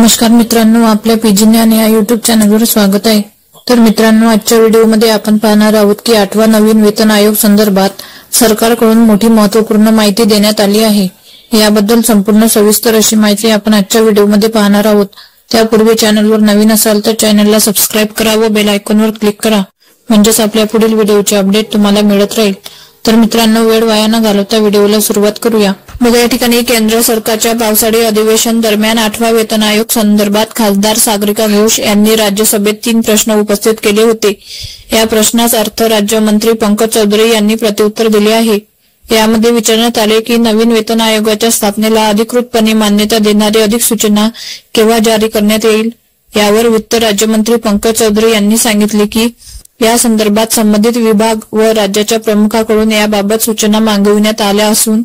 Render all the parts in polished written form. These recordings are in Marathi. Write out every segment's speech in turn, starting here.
नमस्कार मित्रांनो, आपल्या पीजी ज्ञान या युट्यूब चॅनलवर स्वागत आहे। तर मित्रांनो, आजच्या व्हिडिओमध्ये आपण पाहणार आहोत की 8वा नवीन वेतन आयोग संदर्भात सरकारकडून मोठी महत्त्वपूर्ण माहिती देण्यात आली आहे। याबद्दल संपूर्ण सविस्तर अशी माहिती आपण आजच्या व्हिडिओमध्ये पाहणार आहोत। त्यापूर्वी चॅनलवर नवीन असाल तर चॅनलला सबस्क्राइब करा व बेल आयकॉनवर क्लिक करा, म्हणजेच आपल्या पुढील व्हिडिओचे अपडेट तुम्हाला मिळत राहील। तर मित्रांनो, वेळ वाया न घालवता व्हिडिओला सुरुवात करूया। बघा, या ठिकाणी केंद्र सरकारच्या पावसाळी अधिवेशन दरम्यान 8वा वेतन आयोग संदर्भात खासदार सागरिका घोष यांनी राज्यसभेत 3 प्रश्न उपस्थित केले होते। या प्रश्नास अर्थ राज्यमंत्री पंकज चौधरी यांनी प्रत्युत्तर दिले आहे। यामध्ये विचारण्यात आले की नवीन वेतन आयोगाच्या स्थापनेला अधिकृतपणे मान्यता देणारी अधिसूचना केव्हा जारी करण्यात येईल। यावर वित्त राज्यमंत्री पंकज चौधरी यांनी सांगितले की या संदर्भात संबंधित विभाग व राज्याच्या प्रमुखाकडून याबाबत सूचना मागविण्यात आल्या असून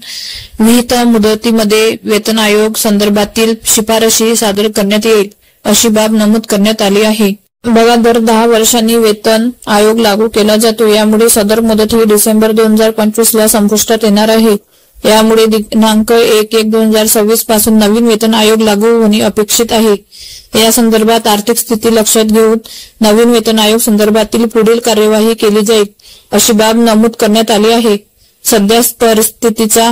विहित मुदतीमध्ये वेतन आयोग संदर्भातील शिफारशी सादर करण्यात येईल, अशी बाब नमूद करण्यात आली आहे। बघा, दर 10 वर्षांनी वेतन आयोग लागू केला जातो। यामुळे सदर मुदत ही डिसेंबर 2025 ला संपुष्टात येणार आहे। यामुळे दिनांक 1/1/2026 पासून नवीन वेतन आयोग लागू होणे अपेक्षित आहे। या संदर्भात आर्थिक स्थिती लक्षात घेऊन नवीन वेतन आयोग संदर्भातील पुढील कार्यवाही केली जाईल, अशी बाब नमूद करण्यात आली आहे। सध्या परिस्थितीचा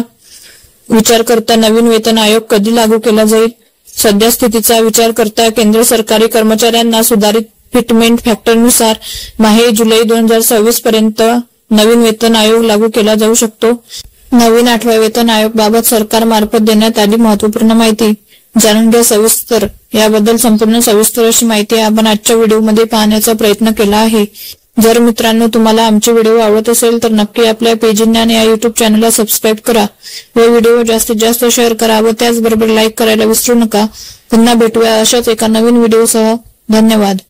विचार करता नवीन वेतन आयोग कधी लागू केला जाईल। सध्या स्थितीचा विचार करता केंद्र सरकारी कर्मचाऱ्यांना सुधारित फिटमेंट फॅक्टरनुसार माहे-जुलै 2026 पर्यंत नवीन वेतन आयोग लागू केला जाऊ शकतो। नवीन 8व्या वेतन आयोग बाबत सरकार मार्फत देण्यात आली महत्त्वपूर्ण माहिती जाणून घ्या सविस्तर। याबद्दल संपूर्ण सविस्तर अशी माहिती आपण आजच्या व्हिडिओमध्ये पाहण्याचा प्रयत्न केला आहे। जर मित्रांनो तुम्हाला आमचे व्हिडिओ आवडत असेल तर नक्की आपल्या पीजी ज्ञान या युट्यूब चॅनलला सबस्क्राइब करा व व्हिडिओ जास्तीत जास्त शेअर करा व त्याचबरोबर लाईक करायला विसरू नका। पुन्हा भेटूया अशाच एका नवीन व्हिडिओसह। धन्यवाद।